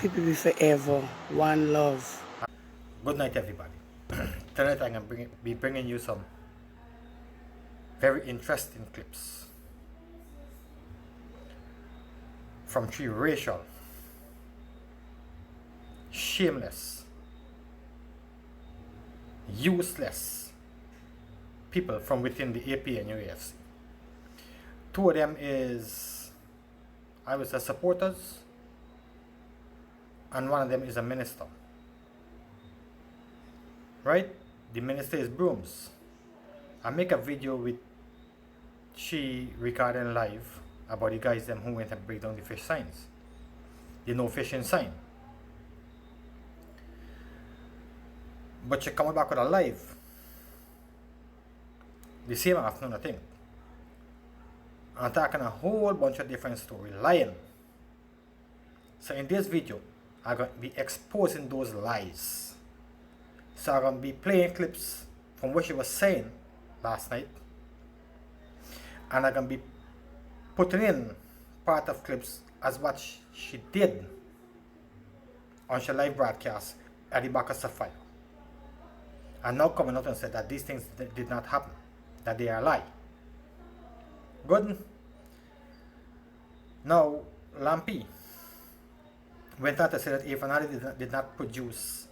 PPP forever. One love. Good night, everybody. Tonight I'm going to be bringing you some very interesting clips from three racial, shameless, useless people from within the AP and UAFC. Two of them is, I would say, supporters, and one of them is a minister. Right? The minister is Brooms. I make a video with she recording live about the guys them who went and break down the fish signs. The no fishing sign. But she come back with a live. The same afternoon, I think. And talking a whole bunch of different stories. Lying. So in this video, I'm going to be exposing those lies. So I'm going to be playing clips from what she was saying last night. And I'm going to be putting in part of clips as what she did on her live broadcast at the back of Sapphire. And now coming out and said that these things did not happen. That they are a lie. Good? Now, Lampy went on to say that Afanali did not produce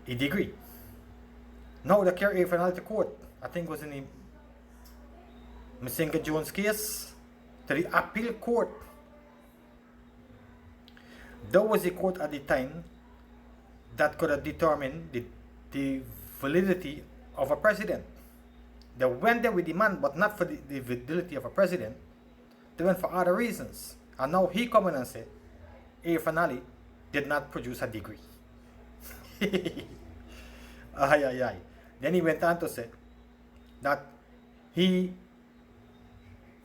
a degree. Now they carry Afanali to court. I think it was in the Msinga Jones case to the appeal court. That was the court at the time that could have determined the validity of a president. They went there with the man, but not for the validity of a president. They went for other reasons. And now he come in and say, Afanali did not produce a degree. Ay, ay, ay. Then he went on to say that he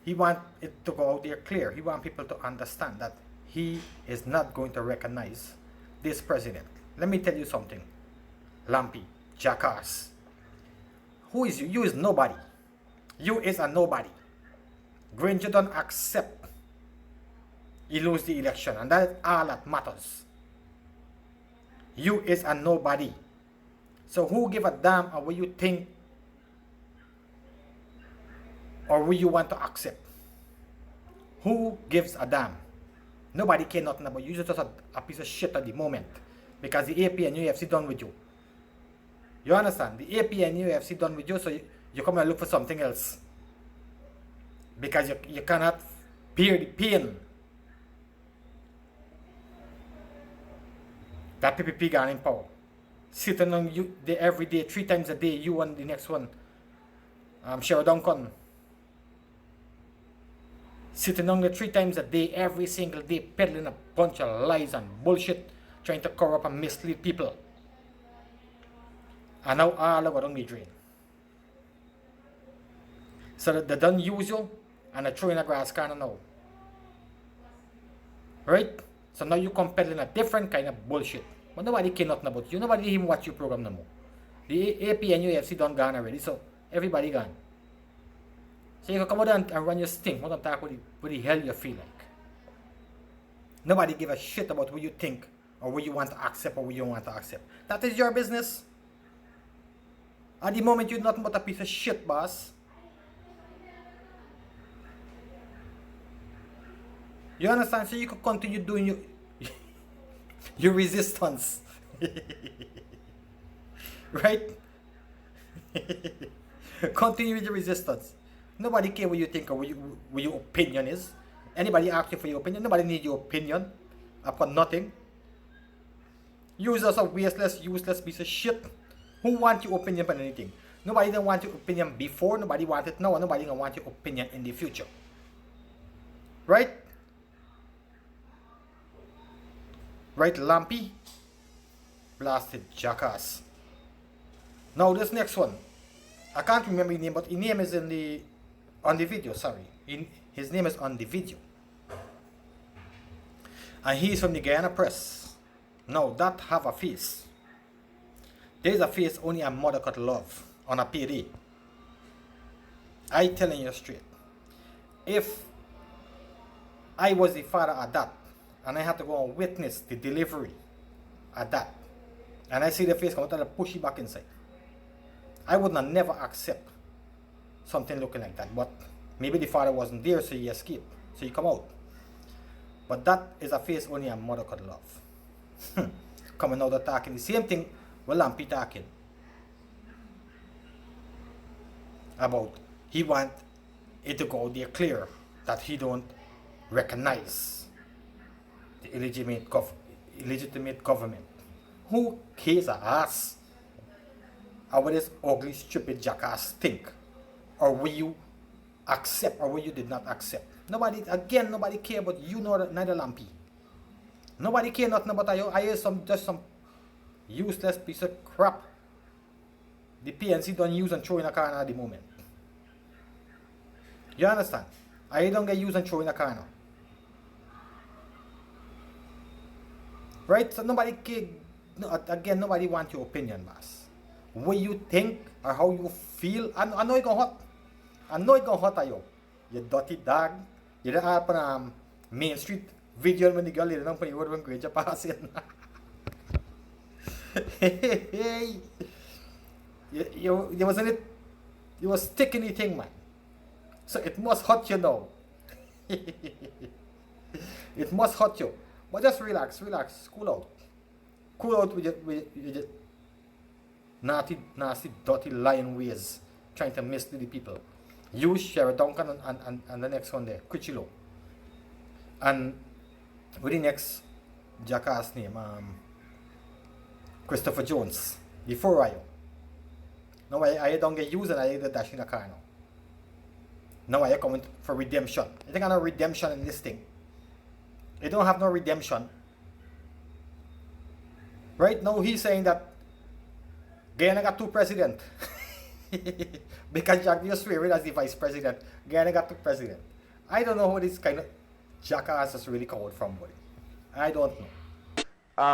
want it to go out there clear. He want people to understand that he is not going to recognize this president. Let me tell you something, Lampy, jackass. Who is you? You is nobody. You is a nobody. Granger don't accept he lose the election, and that is all that matters. You is a nobody. So who give a damn or what you think or what you want to accept? Who gives a damn? Nobody care nothing about you. You're just a piece of shit at the moment because the AP and UFC done with you. You understand? The AP and UFC done with you, so you come and look for something else because you cannot bear the pain that PPP got in power. Sitting on you every day, 3 times a day, you and the next one, Sherrod Duncan. Sitting on the 3 times a day, every single day, peddling a bunch of lies and bullshit, trying to cover up and mislead people. And now all of it on the drain. So that they don't use you and they throw in a grass corner now. Right? So now you come peddling a different kind of bullshit. But nobody care nothing about you. Nobody even watch your program no more. The AP and UFC done gone already, so everybody gone. So you can come out and run your sting. What I'm talking what the hell you feel like. Nobody give a shit about what you think or what you want to accept or what you don't want to accept. That is your business. At the moment you're nothing but a piece of shit, boss. You understand? So you can continue doing your resistance. Right? Continue with your resistance. Nobody care what you think or what your opinion is. Anybody ask you for your opinion? Nobody need your opinion upon nothing. You're just a useless piece of shit. Who want your opinion on anything? Nobody don't want your opinion before. Nobody want it now. And nobody don't want your opinion in the future. Right? Right, Lampy? Blasted jackass. Now this next one, I can't remember his name, but his name is on the video. Sorry, his name is on the video, and he's from the Guyana Press. Now that have a face. There's a face only a mother could love on a PD. I telling you straight. If I was the father of that, and I had to go and witness the delivery at that, and I see the face come out and push it back inside, I would not never accept something looking like that. But maybe the father wasn't there, so he escaped, so he come out. But that is a face only a mother could love. Coming out attacking the same thing with Lampy talking about he want it to go there clear that he don't recognize the illegitimate government. Who cares a ass about this ugly, stupid jackass think? Or will you accept, or will you did not accept? Nobody care about you, nor neither Lampy. Nobody care nothing about you. I hear just some useless piece of crap the PNC don't use and throw in a corner at the moment. You understand? I don't get used and throw in a corner. Right? So nobody care. No, again, nobody wants your opinion, boss. What you think or how you feel, I know it gonna hot. I know it gonna hot at you. You dirty dog. You don't have a Main Street video when the girl didn't put you when Granger passing. Hey, you wasn't it? You was sticking the thing, man. So it must hurt you now. It must hurt you. But just relax, cool out. Cool out with your nasty, dirty lying ways, trying to mislead the people. You, Sherry Duncan, and the next one there, Kuchilo. And with the next jackass name, Christopher Jones, the 4 Now I don't get used and I either dash in a car now. Now I coming for redemption. I think I know redemption in this thing. They don't have no redemption. Right now he's saying that Guyana got 2 presidents. Because Jack just swear it as the vice president. Guyana got 2 presidents. I don't know how this kind of jackass is really called from, boy. I don't know.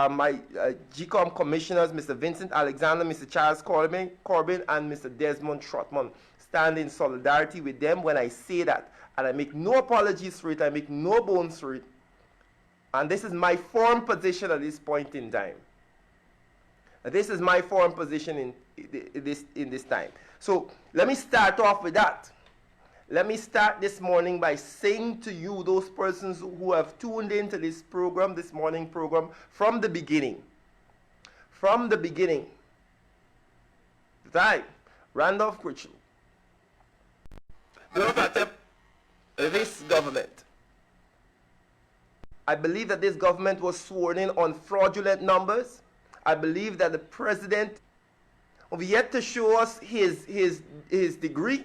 My GCOM commissioners, Mr. Vincent Alexander, Mr. Charles Corbin, and Mr. Desmond Trotman, stand in solidarity with them when I say that. And I make no apologies for it. I make no bones for it. And this is my firm position at this point in time. This is my firm position in this time. So let me start off with that. Let me start this morning by saying to you, those persons who have tuned into this program, this morning program, from the beginning. From the beginning. That I, Randolph Critchlow, do not accept this government. I believe that this government was sworn in on fraudulent numbers. I believe that the president have yet to show us his degree.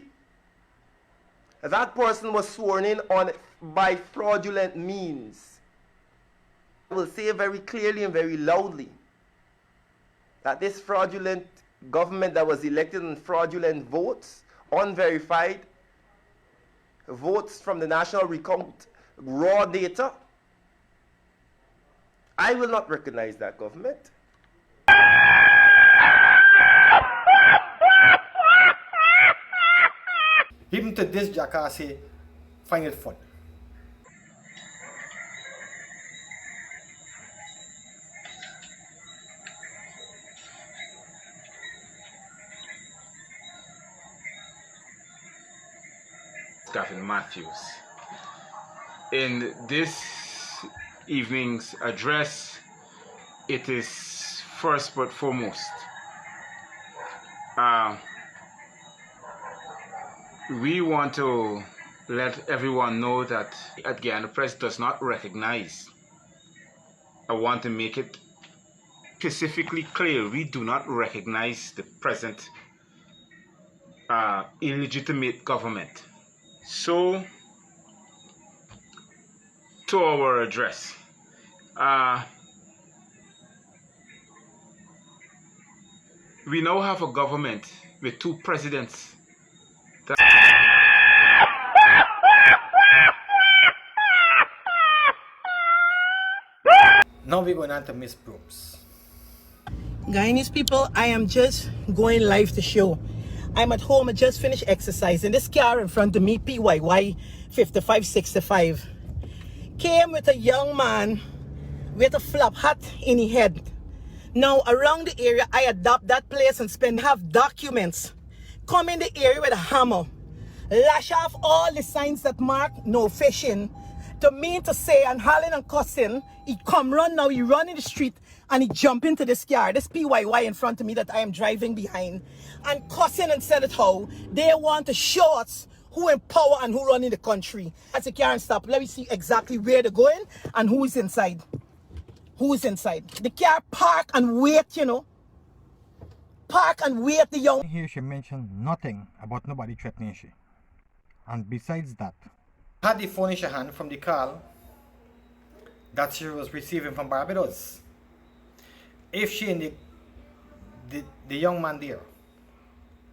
That person was sworn in on by fraudulent means. I will say very clearly and very loudly that this fraudulent government that was elected on fraudulent votes, unverified votes from the national recount, raw data, I will not recognize that government. Even to this jackass, find it funny. Gavin Matthews. In this evening's address, it is first but foremost we want to let everyone know that again the press does not recognize. I want to make it specifically clear, we do not recognize the present illegitimate government. So to our address, we now have a government with 2 presidents. Now we're going on to Miss Brooms. Guyanese people, I am just going live to show. I'm at home, I just finished exercising. This car in front of me, PYY 5565, came with a young man with a flap hat in his head. Now around the area, I adopt that place and have documents. Come in the area with a hammer, lash off all the signs that mark no fishing. To mean to say and howling and cussing, he come run now, he run in the street and he jump into this car, this PYY in front of me that I am driving behind, and cussing and said it how they want to show us who in power and who run in the country. As the car and stop, let me see exactly where they're going and who is inside. Who is inside? The car park and wait, you know. Park and wait the young. Here she mentioned nothing about nobody threatening she. And besides that, had the phone in her hand from the call that she was receiving from Barbados. If she and the young man there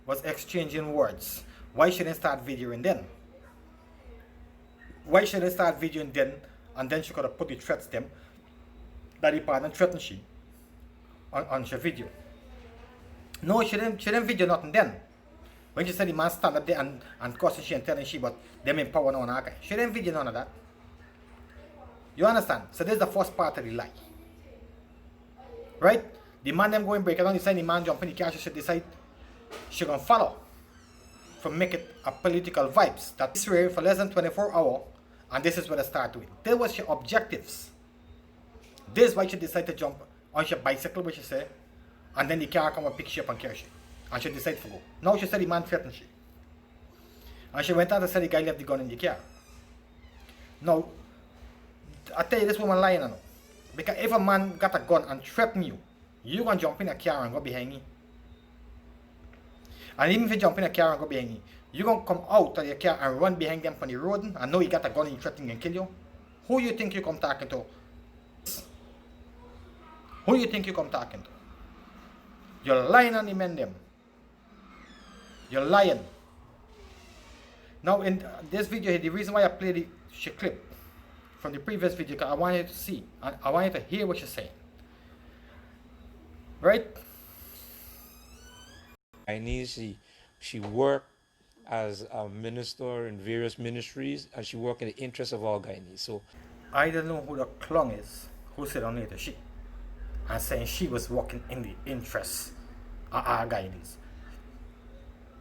was exchanging words, why shouldn't start videoing then? Why shouldn't start videoing then, and then she could have put the threats them that the partner threatened she on her video? No, she didn't video nothing then. When she said the man stand up there and cussing she and telling she but them in power now on her guy. She didn't video none of that. You understand? So this is the first part of the lie. Right? The man them going break it down, the the man jump in the car, she should decide she gonna follow. For make it a political vibes. That's rare for less than 24 hours, and this is what I start doing. There was your objectives. This is why she decided to jump on her bicycle, which she say, and then the car come and pick she up and carry she. And she decided to go. Now she said the man threatened she. And she went out and said the guy left the gun in the car. Now, I tell you, this woman lying now. Because if a man got a gun and threaten you, you gonna jump in a car and go behind him. And even if you jump in a car and go behind him, you gonna come out of your car and run behind them on the road and know you got a gun and you threatening and kill you. Who you think you come talking to? Who you think you come talking to? You're lying on the men them. You're lying. Now in this video, the reason why I played the clip from the previous video, because I wanted to see, and I wanted to hear what you're saying. Right? She worked as a minister in various ministries, and she worked in the interest of all Guyanese. So I don't know who the clown is who said on later she and saying she was working in the interest of our Guyanese.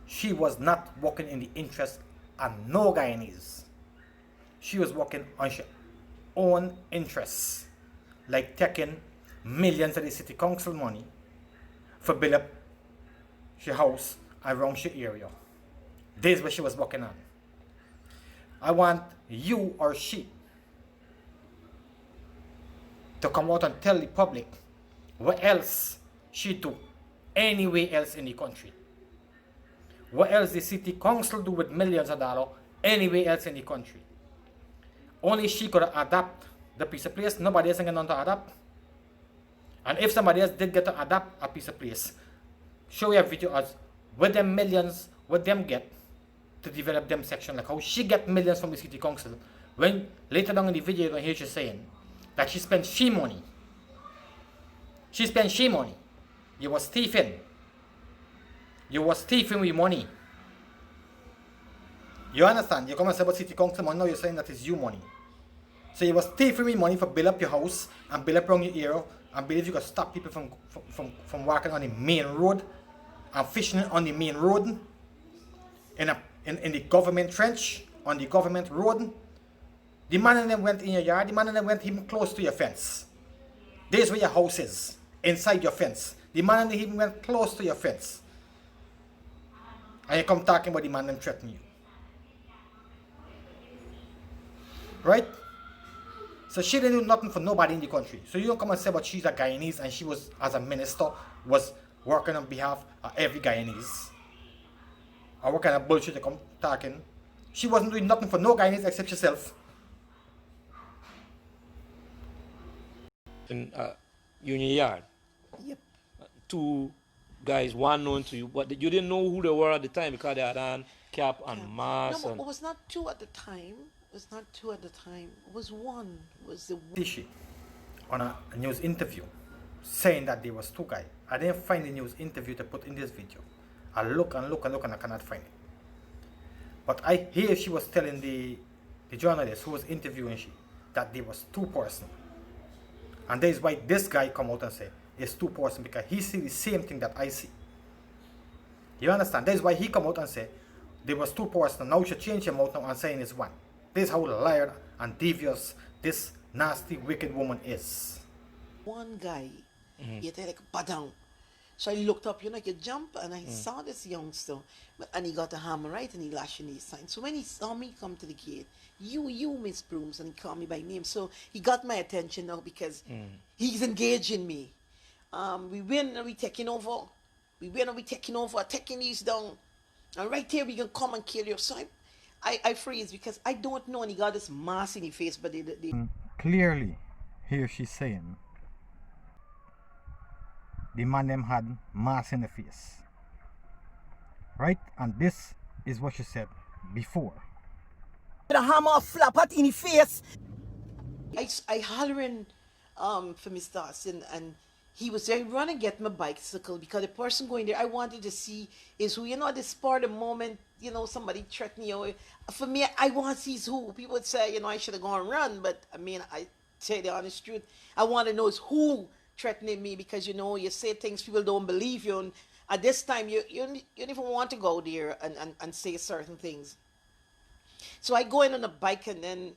She was not working in the interest of no Guyanese. She was working on her own interests, like taking millions of the city council money for build up her house around her area. This is what she was working on. I want you or she to come out and tell the public what else she do anywhere else in the country. What else the city council do with millions of dollars anywhere else in the country. Only she could adapt the piece of place. Nobody else ain't going to adapt. And if somebody else did get to adapt a piece of place, show you a video as with them millions, what them get to develop them section, like how she get millions from the city council. When later down in the video you're going to hear she saying that she spent she money. She spent she money. You was thieving. You was thieving with money. You understand? You come and say about city council money, now you're saying that it's you money. So you was thieving with money for build up your house and build up around your area and believe you could stop people from walking on the main road and fishing on the main road in the government trench on the government road. The man and them went in your yard, the man and them went even close to your fence. This is where your house is, inside your fence. The man and them even went close to your fence. And you come talking about the man and them threatening you. Right? So she didn't do nothing for nobody in the country. So you don't come and say about she's a Guyanese and she was, as a minister, was working on behalf of every Guyanese. Or what kind of bullshit you come talking. She wasn't doing nothing for no Guyanese except herself. in Union Yard, Yep. two guys, one known to you, but you didn't know who they were at the time because they had on cap and mask. No, And it was not two at the time. It was not two at the time. It was one. It was the She on a news interview saying that there was two guys. I didn't find the news interview to put in this video. I look and look and look and I cannot find it. But I hear she was telling the journalist who was interviewing she that there was two persons And that is why this guy come out and say it's two persons, because he see the same thing that I see. You understand? That is why he come out and say there was two persons. Now she change him out now and saying it's one. This is how liar and devious this nasty, wicked woman is. One guy, he had like a down. So I looked up, you know, like a jump, and I saw this youngster, and he got a hammer, right, and he lashing his sign. So when he saw me come to the gate, you, Miss Brooms, and he called me by name. So he got my attention now because he's engaging me. We win and we taking over. We win and we taking over, taking these down. And right here we can come and kill you. So I freeze because I don't know, and he got this mask in his face, but they Clearly, here she's saying the man them had mass in the face, right? And this is what she said before. The hammer flap at in the face. I hollering for Mr. Austin, and he was there running to get my bicycle because the person going there I wanted to see is who, you know, this part of the moment, you know, somebody threatened you. For me, I want to see is who. People would say, you know, I should have gone and run, but I mean, I tell the honest truth, I want to know is who threatening me, because you know, you say things people don't believe you, and at this time you don't even want to go there and say certain things. So I go in on a bike, and then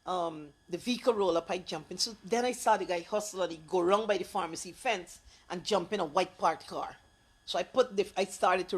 the vehicle roll up, I jump in. So then I saw the guy hustle, and he go around by the pharmacy fence and jump in a white parked car. So I started to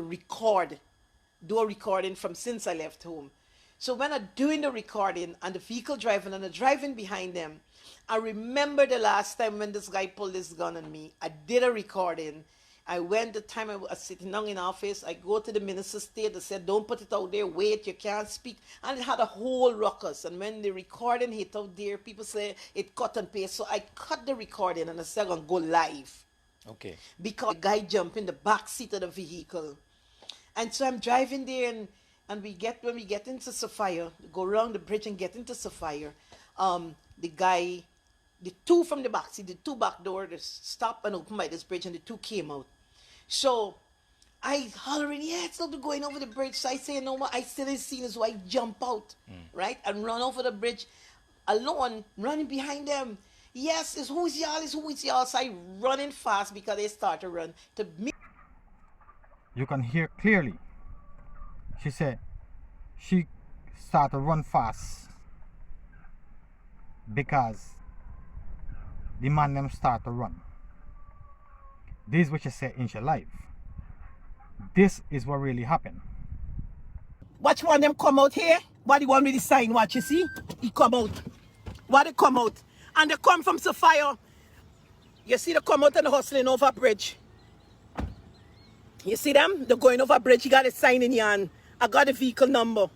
do a recording from since I left home. So when I'm doing the recording and the vehicle driving and I'm driving behind them, I remember the last time when this guy pulled this gun on me. I did a recording. I went the time I was sitting down in office. I go to the minister's state. They said, don't put it out there. Wait, you can't speak. And it had a whole ruckus. And when the recording hit out there, people say it cut and paste. So I cut the recording and I said, I'm going to go live. Okay. Because the guy jumped in the back seat of the vehicle. And so I'm driving there, and when we get into Sapphire, go around the bridge and get into Sapphire, the two from the back seat, the two back doors, they stopped and opened by this bridge, and the two came out. So I hollering, yeah, it's not going over the bridge. So I say, no more. I still ain't seen it, so I jump out, right, and run over the bridge alone, running behind them. Yes, it's who's y'all, it's who is y'all. So I running fast because they start to run to me. You can hear clearly. She said she started to run fast because the man them start to run. This is what she said in her life. This is what really happened. Watch one of them come out here. What the one with the sign, watch, you see? He come out. What they come out? And they come from Sapphire. You see they come out and hustling over bridge. You see them? They're going over bridge. You got a sign in your hand. I got the vehicle number.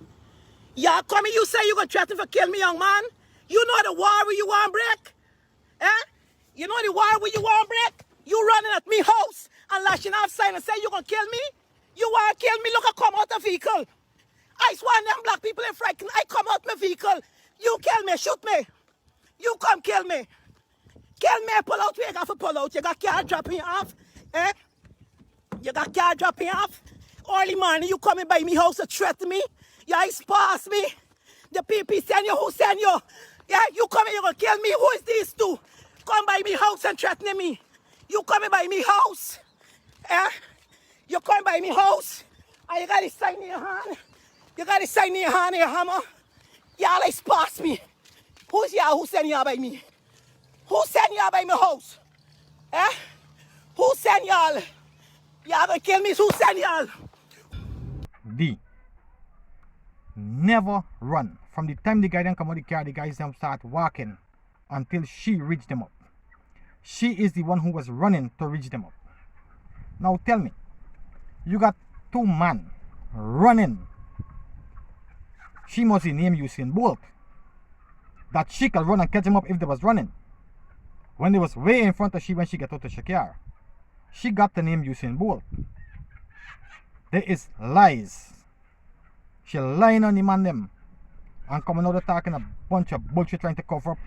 Y'all come here, you say you gonna threaten to kill me, young man? You know the war where you want break? Eh? You know the war where you want break? You running at me house and lashing off sign and say you gonna kill me? You want to kill me? Look, I come out the vehicle. I swear them black people are frightened. I come out my vehicle. You kill me, shoot me. You come kill me. Kill me, pull out where you got to pull out. You got car dropping off. Eh? You got car dropping off. Early morning, you coming by me house to threaten me. You ice pass me. The PP send you, who send you? Yeah, you coming, you gonna kill me. Who is these two? Come by me house and threatening me. You coming by me house. Eh? You come by me house. And you got the sign in your hand. You got the sign in your hand, your hammer. Y'all ice pass me. Who's y'all who send y'all by me? Who send y'all by my house? Eh? Who send y'all? Y'all gonna kill me, who send y'all? D. Never run. From the time the guy then come out the car, the guys then start walking until she reached them up. She is the one who was running to reach them up. Now tell me, you got two men running. She must be named Usain Bolt. That she could run and catch him up if they was running. When they was way in front of she when she got out of the car. She got the name Usain Bolt. There is lies. She lying on the man them and coming out talking a bunch of bullshit trying to cover up.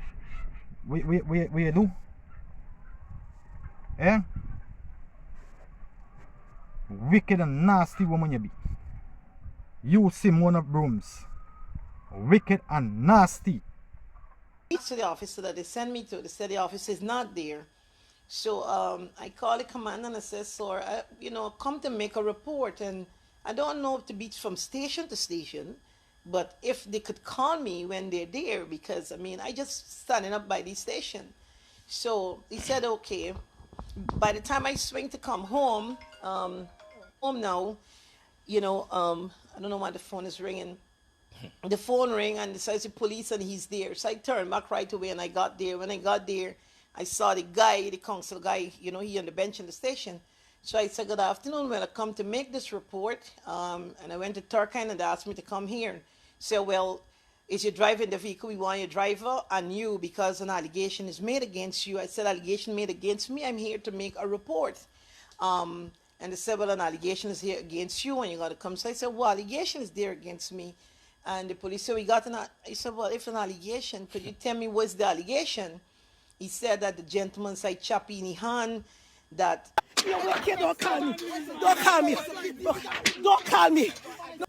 What you do? Eh? Wicked and nasty woman you be. You Simona Brooms. Wicked and nasty. To the officer that they sent me to. They said the officer is not there. So I called the commander and I said, sir, come to make a report. And I don't know if to be from station to station, but if they could call me when they're there, because I just standing up by the station. So he said, okay. By the time I swing to come home, home now, I don't know why the phone is ringing. The phone rang and it says the police and he's there. So I turned back right away and I got there. When I got there, I saw the guy, the council guy, he on the bench in the station. So I said, good afternoon, well, I come to make this report. And I went to Turkine and they asked me to come here. So, well, is you driving the vehicle? We want your driver and you, because an allegation is made against you. I said, allegation made against me. I'm here to make a report. And they said, well, an allegation is here against you and you got to come. So I said, well, allegation is there against me. And the police said, I said, well, if an allegation, could you tell me what's the allegation? He said that the gentleman said choppy in his hand, that... Don't call me. Don't call me. Don't call me.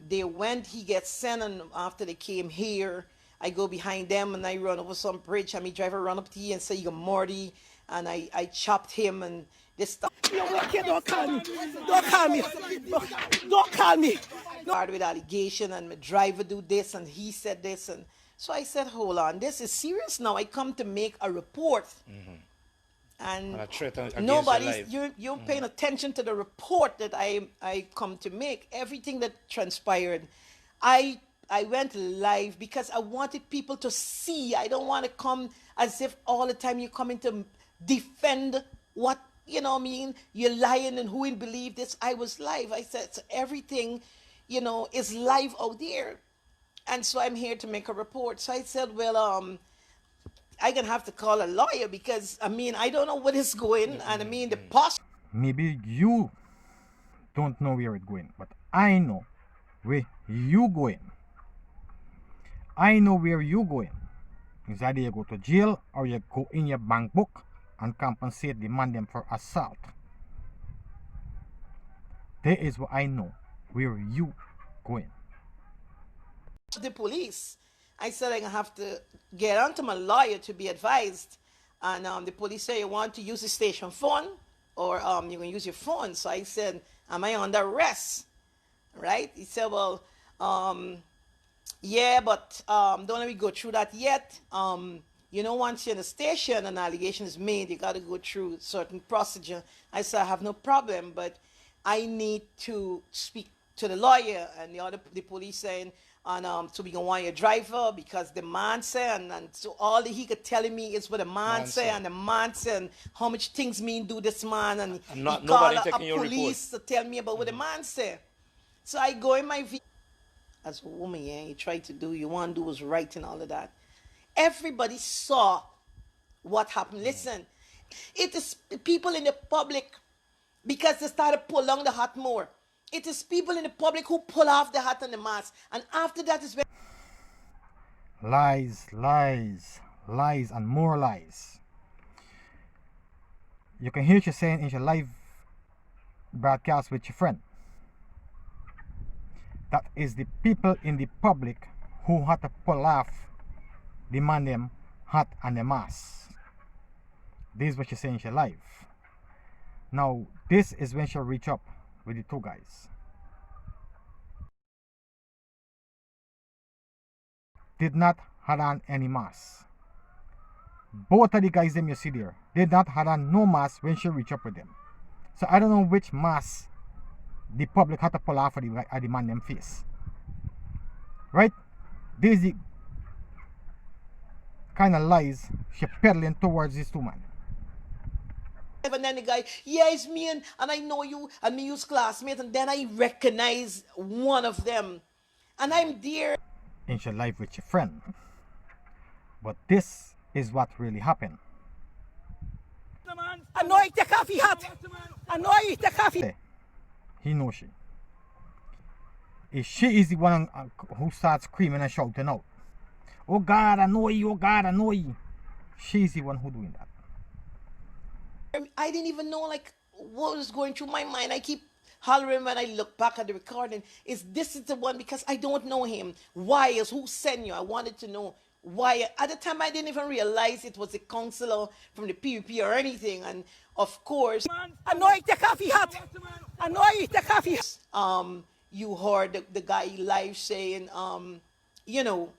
They went, he gets sent, and after they came here, I go behind them and I run over some bridge, and my driver run up to you and say, you're Morty, and I chopped him and this stuff. Don't call me. Don't call me. Don't call me. Started with allegation, and my driver do this and he said this, and so I said, hold on, this is serious now. I come to make a report. And a threat against nobody's your life. you're paying attention to the report that I come to make. Everything that transpired, I went live because I wanted people to see. I don't want to come as if all the time you're coming to defend what you're lying and who will believe this. I was live. I said, so everything is live out there, and so I'm here to make a report. So I said, well, I'm gonna have to call a lawyer because I don't know what is going, and the Maybe you don't know where it's going, but I know where you going. I know where you going. Is either you go to jail or you go in your bank book and compensate the man them for assault. That is what I know where you going. the police. I said I'm gonna have to get onto my lawyer to be advised. And the police say, you want to use the station phone or you're gonna use your phone. So I said, am I under arrest? Right? He said, well, yeah, but don't let me go through that yet. Once you're in the station, an allegation is made, you got to go through certain procedure. I said, I have no problem, but I need to speak to the lawyer. And the police saying, so we gonna want your driver because the man said, and so all that he could telling me is what the man said, and the man said, and how much things mean do this man, and he called a police to tell me about what the man said. So I go in my as a woman, you try to do, you want to do what's right and all of that. Everybody saw what happened. Listen, it is people in the public, because they started pull on the hat more. It is people in the public who pull off the hat and the mask. And after that is when... Lies, lies, lies, and more lies. You can hear you saying in your live broadcast with your friend. That is the people in the public who had to pull off the man them hat and the mask. This is what you say in your live. Now, this is when she'll reach up with the two guys. Did not had on any mask. Both of the guys them you see there did not had on no mask when she reach up with them. So I don't know which mask the public had to pull off of the man them face. Right? This is the kind of lies she peddling towards these two men. And then the guy, yeah, it's me, and I know you, and me use classmates, and then I recognize one of them, and I'm there. In your life with your friend. But this is what really happened. I know he take off his hat. I know he take off his... He knows she. If she is the one who starts screaming and shouting out, oh God, I know you, oh God, I know you. She's the one who doing that. I didn't even know what was going through my mind. I keep hollering when I look back at the recording. This is the one, because I don't know him. Why is who sent you? I wanted to know why. At the time, I didn't even realize it was a counselor from the PUP or anything. And of course, I know he take off his hat. I know he take off his you heard the guy live saying, you know,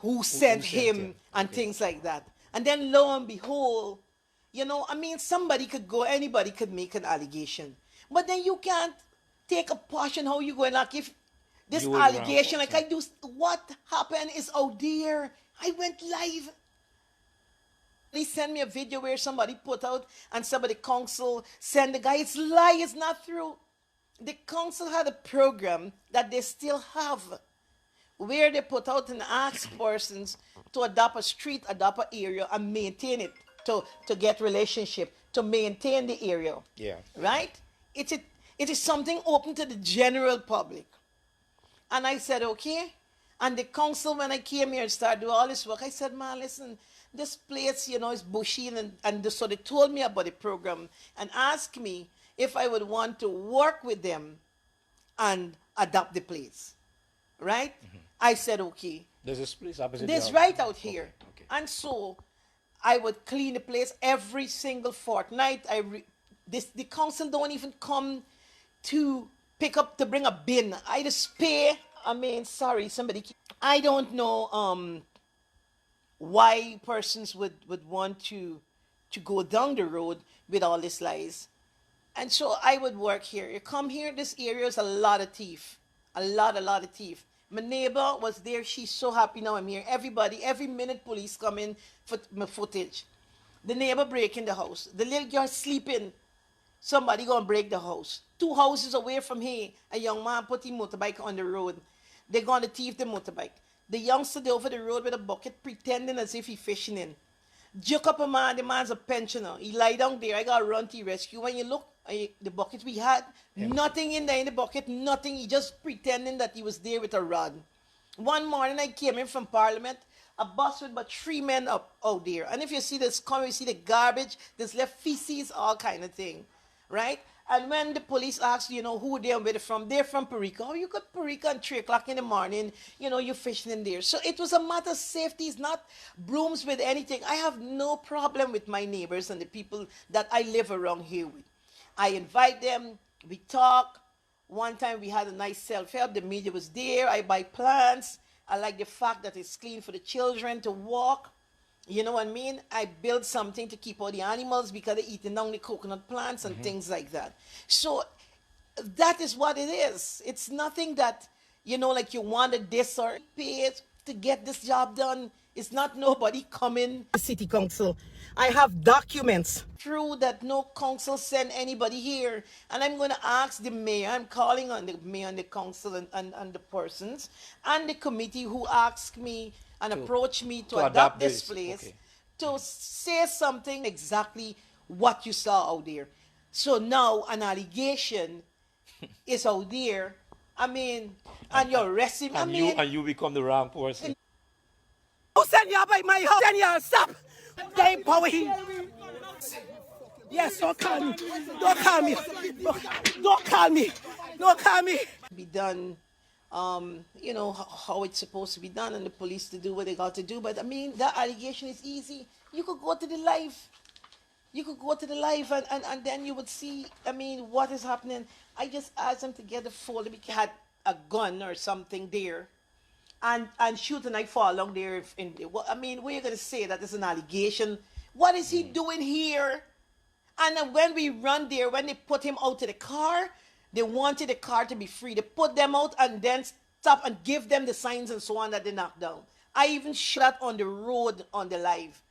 who sent him and things like that. And then lo and behold, you know, I mean, anybody could make an allegation. But then you can't take a portion how you going, like if this You will allegation, round like I do, what happened is out there. I went live. They sent me a video where somebody put out and somebody council send the guy, it's lie, it's not true. The council had a program that they still have where they put out and ask persons to adopt a street, adopt an area, and maintain it to get relationship, to maintain the area. Yeah. Right? It is something open to the general public. And I said, okay. And the council, when I came here and started doing all this work, I said, man, listen, this place, you know, is bushy. So they told me about the program and asked me if I would want to work with them and adopt the place. Right? I said, okay. There's this place opposite. This right out here. Okay. And so I would clean the place every single fortnight. The council don't even come to bring a bin. I just pay. I mean, sorry, I don't know why persons would want to go down the road with all these lies. And so I would work here. You come here, this area is a lot of thief. A lot of thief. My neighbor was there. She's so happy now I'm here. Every minute police come in for my footage. The neighbor breaking the house. The little girl sleeping. Somebody gonna break the house. 2 houses away from here, a young man put his motorbike on the road. They're gonna thief the motorbike. The youngster there over the road with a bucket pretending as if he fishing in. Jerk up a man, the man's a pensioner. He lie down there. I got run to rescue. When you look, the bucket we had, nothing in there in the bucket, nothing. He just pretending that he was there with a rod. One morning I came in from Parliament, a bus with about 3 men out there. And if you see this coming, you see the garbage, there's left feces, all kind of thing, right? And when the police asked, you know, who they're with from, they're from Perica. Oh, you got Perica at 3 o'clock in the morning, you know, you're fishing in there. So it was a matter of safety. It's not brooms with anything. I have no problem with my neighbors and the people that I live around here with. I invite them, we talk. One time we had a nice self-help. The media was there. I buy plants. I like the fact that it's clean for the children to walk. You know what I mean? I build something to keep all the animals because they're eating down the coconut plants and things like that. So that is what it is. It's nothing that, you know, like you wanted this or pay it to get this job done. It's not nobody coming. The city council. I have documents. True that no council send anybody here. And I'm going to ask the mayor. I'm calling on the mayor and the council and the persons and the committee who asked me and approached me to adopt this place to say something exactly what you saw out there. So now an allegation is out there. I mean, and you're arresting me. And you become the wrong person. Who send you by my house? Send you, stop! They power him. Yes, don't call me. Don't call me. Don't call me. Don't call me. Be done, you know, how it's supposed to be done, and the police to do what they got to do. But I mean, that allegation is easy. You could go to the live. You could go to the live and then you would see, I mean, what is happening. I just asked them to get the phone. They had a gun or something there. And shoot, and I fall along there. I mean, what are you going to say? That is an allegation? What is he doing here? And then when we run there, when they put him out to the car, they wanted the car to be free. They put them out and then stop and give them the signs and so on that they knocked down. I even shot on the road on the live.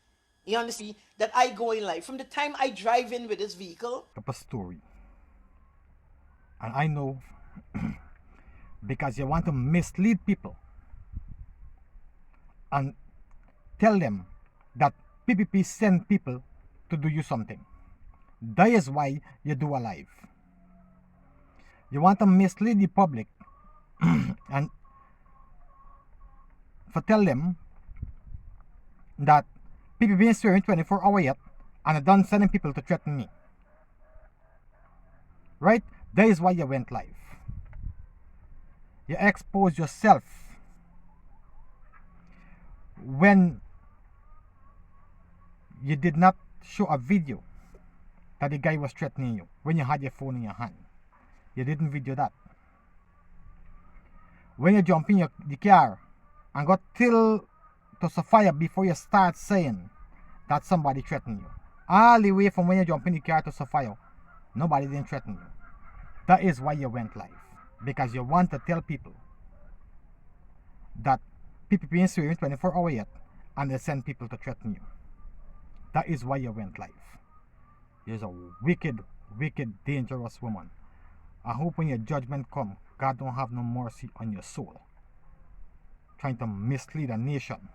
You understand? That I go in live. From the time I drive in with this vehicle. A story. And I know because you want to mislead people and tell them that PPP send people to do you something. That is why you do a live. You want to mislead the public and tell them that PPP is swearing 24 hours yet and are done sending people to threaten me. Right? That is why you went live. You expose yourself. when you did not show a video that the guy was threatening you when you had your phone in your hand. You didn't video that. When you jump in the car and got till to Sophia before you start saying that somebody threatened you. All the way from when you jump in the car to Sophia, nobody didn't threaten you. That is why you went live. Because you want to tell people that PPP is swearing 24 hours yet and they send people to threaten you. That is why you went live. You're a wicked, wicked, dangerous woman. I hope when your judgment comes, God don't have no mercy on your soul. Trying to mislead a nation.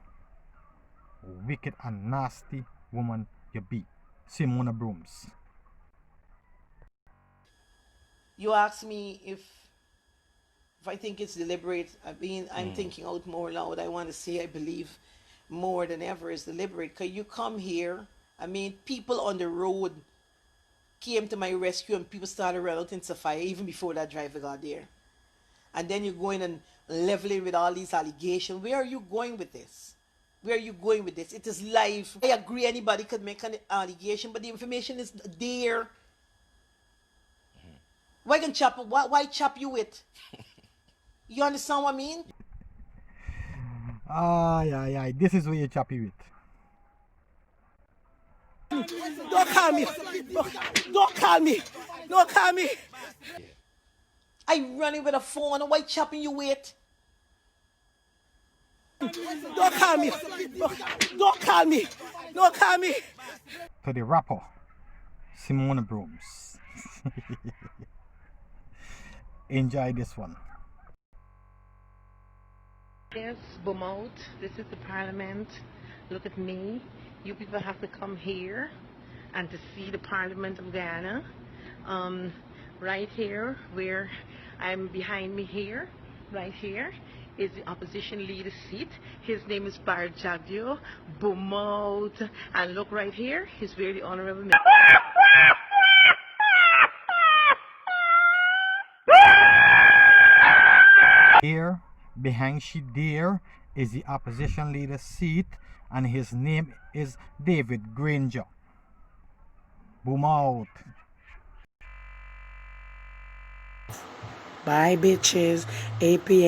Wicked and nasty woman you be. Simona Brooms. You asked me if I think it's deliberate. I mean, I'm thinking out more loud. I want to say I believe more than ever is deliberate. Because you come here, I mean, people on the road came to my rescue and people started running out in Sophia even before that driver got there. And then you're going and leveling with all these allegations. Where are you going with this? Where are you going with this? It is live. I agree anybody could make an allegation, but the information is there. Why can chop? Why chop you with? You understand what I mean? Yeah. This is where you choppy with. Don't call me. Don't call me. Don't call me. I running with a phone. Why chopping you with? Don't call me. Don't call me. Don't call me. To the rapper, Simona Brooms. Enjoy this one. Yes, Beaumont, this is the Parliament. Look at me. You people have to come here and to see the Parliament of Ghana. Right here, where I'm behind me here, right here, is the opposition leader's seat. His name is Barjadio Beaumont. And look right here, he's where the Honorable Minister. Here, behind she there, is the opposition leader's seat, and his name is David Granger. Boom out. Bye, bitches. 8 p.m.